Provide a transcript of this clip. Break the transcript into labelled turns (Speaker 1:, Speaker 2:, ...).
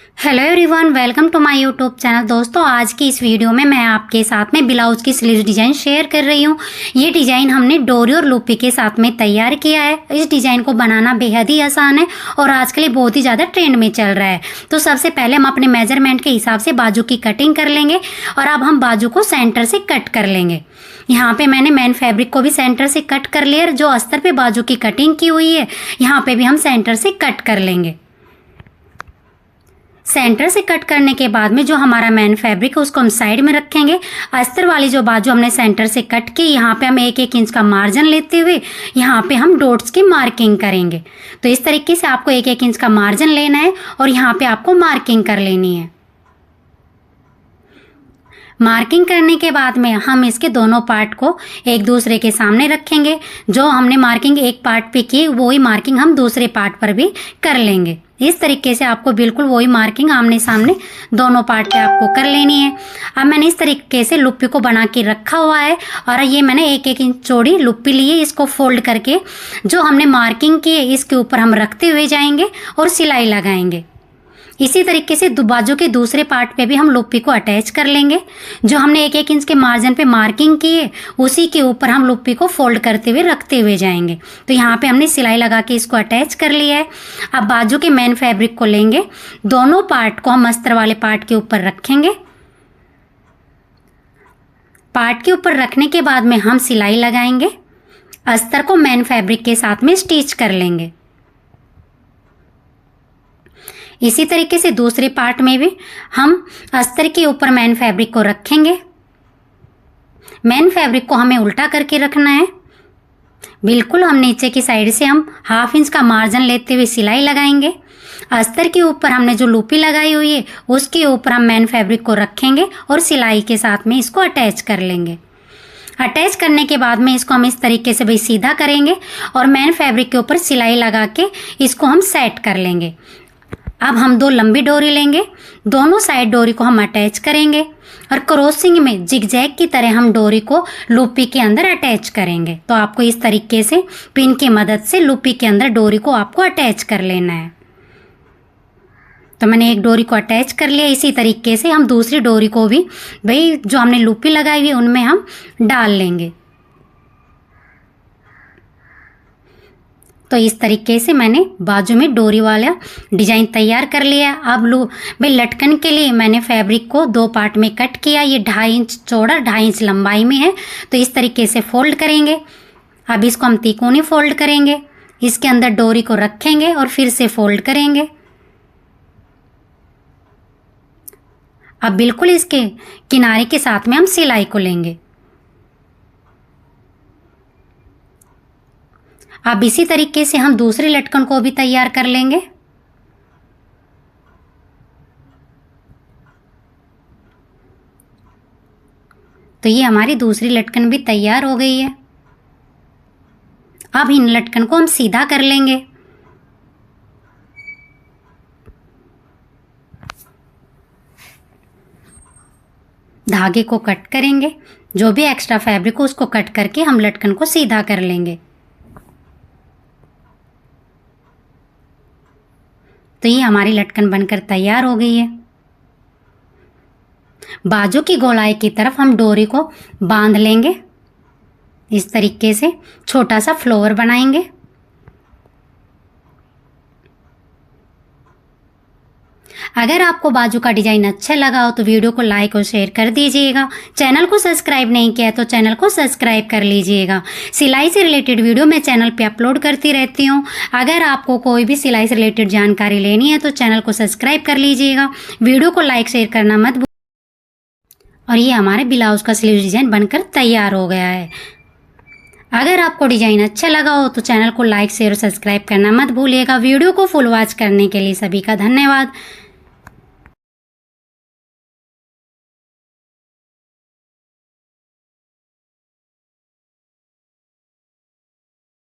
Speaker 1: Hello everyone, welcome to my YouTube channel. दोस्तों, आज की इस वीडियो में मैं आपके साथ में ब्लाउज की स्लीव्स डिज़ाइन शेयर कर रही हूँ। ये डिज़ाइन हमने डोरी और लूपी के साथ में तैयार किया है। इस डिज़ाइन को बनाना बेहद ही आसान है और आजकल ये बहुत ही ज़्यादा ट्रेंड में चल रहा है। तो सबसे पहले हम अपने मेजरमेंट के हिसाब से बाजू की कटिंग कर लेंगे और अब हम बाजू को सेंटर से कट कर लेंगे। यहाँ पे मैंने मेन फैब्रिक को भी सेंटर से कट कर लिया। जो अस्तर पे बाजू की कटिंग की हुई है, यहाँ पे भी हम सेंटर से कट कर लेंगे। सेंटर से कट करने के बाद में जो हमारा मेन फैब्रिक है उसको हम साइड में रखेंगे। अस्तर वाली जो बाजू हमने सेंटर से कट की, यहाँ पे हम 1-1 इंच का मार्जिन लेते हुए यहाँ पे हम डॉट्स की मार्किंग करेंगे। तो इस तरीके से आपको 1-1 इंच का मार्जिन लेना है और यहाँ पे आपको मार्किंग कर लेनी है। मार्किंग करने के बाद में हम इसके दोनों पार्ट को एक दूसरे के सामने रखेंगे। जो हमने मार्किंग एक पार्ट पे की, वही मार्किंग हम दूसरे पार्ट पर भी कर लेंगे। इस तरीके से आपको बिल्कुल वही मार्किंग आमने सामने दोनों पार्ट पे आपको कर लेनी है। अब मैंने इस तरीके से लुप्पी को बना के रखा हुआ है और ये मैंने 1-1 इंच चौड़ी लुप्पी ली है। इसको फोल्ड करके जो हमने मार्किंग की है इसके ऊपर हम रखते हुए जाएंगे और सिलाई लगाएंगे। इसी तरीके से बाजू के दूसरे पार्ट पे भी हम लुप्पी को अटैच कर लेंगे। जो हमने 1-1 इंच के मार्जिन पे मार्किंग की है उसी के ऊपर हम लुप्पी को फोल्ड करते हुए रखते हुए जाएंगे। तो यहाँ पे हमने सिलाई लगा के इसको अटैच कर लिया है। अब बाजू के मेन फैब्रिक को लेंगे, दोनों पार्ट को हम अस्तर वाले पार्ट के ऊपर रखेंगे। पार्ट के ऊपर रखने के बाद में हम सिलाई लगाएंगे। अस्तर को मेन फैब्रिक के साथ में स्टिच कर लेंगे। इसी तरीके से दूसरे पार्ट में भी हम अस्तर के ऊपर मेन फैब्रिक को रखेंगे। मेन फैब्रिक को हमें उल्टा करके रखना है। बिल्कुल हम नीचे की साइड से हम 1/2 इंच का मार्जिन लेते हुए सिलाई लगाएंगे। अस्तर के ऊपर हमने जो लूपी लगाई हुई है उसके ऊपर हम मेन फैब्रिक को रखेंगे और सिलाई के साथ में इसको अटैच कर लेंगे। अटैच करने के बाद में इसको हम इस तरीके से भी सीधा करेंगे और मेन फैब्रिक के ऊपर सिलाई लगा के इसको हम सेट कर लेंगे। अब हम 2 लंबी डोरी लेंगे, दोनों साइड डोरी को हम अटैच करेंगे और क्रॉसिंग में जिगजैग की तरह हम डोरी को लूपी के अंदर अटैच करेंगे। तो आपको इस तरीके से पिन की मदद से लूपी के अंदर डोरी को आपको अटैच कर लेना है। तो मैंने एक डोरी को अटैच कर लिया। इसी तरीके से हम दूसरी डोरी को भी भाई जो हमने लूपी लगाई हुई है उनमें हम डाल लेंगे। तो इस तरीके से मैंने बाजू में डोरी वाला डिजाइन तैयार कर लिया। अब भाई लटकन के लिए मैंने फैब्रिक को 2 पार्ट में कट किया। ये 2.5 इंच चौड़ा 2.5 इंच लंबाई में है। तो इस तरीके से फोल्ड करेंगे। अब इसको हम तिकोनी फोल्ड करेंगे, इसके अंदर डोरी को रखेंगे और फिर से फोल्ड करेंगे। अब बिल्कुल इसके किनारे के साथ में हम सिलाई को लेंगे। अब इसी तरीके से हम दूसरे लटकन को भी तैयार कर लेंगे। तो ये हमारी दूसरी लटकन भी तैयार हो गई है। अब इन लटकन को हम सीधा कर लेंगे। धागे को कट करेंगे, जो भी एक्स्ट्रा फैब्रिक हो उसको कट करके हम लटकन को सीधा कर लेंगे। तो ये हमारी लटकन बनकर तैयार हो गई है। बाजू की गोलाई की तरफ हम डोरी को बांध लेंगे। इस तरीके से छोटा सा फ्लावर बनाएंगे। अगर आपको बाजू का डिजाइन अच्छा लगा हो तो वीडियो को लाइक और शेयर कर दीजिएगा। चैनल को सब्सक्राइब नहीं किया तो चैनल को सब्सक्राइब कर लीजिएगा। सिलाई से रिलेटेड वीडियो मैं चैनल पे अपलोड करती रहती हूँ। अगर आपको कोई भी सिलाई से रिलेटेड जानकारी लेनी है तो चैनल को सब्सक्राइब कर लीजिएगा। वीडियो को लाइक शेयर करना मत भूलिएगा। और ये हमारे ब्लाउज का स्लीव डिजाइन बनकर तैयार हो गया है। अगर आपको डिजाइन अच्छा लगा हो तो चैनल को लाइक शेयर और सब्सक्राइब करना मत भूलिएगा। वीडियो को फुल वॉच करने के लिए सभी का धन्यवाद।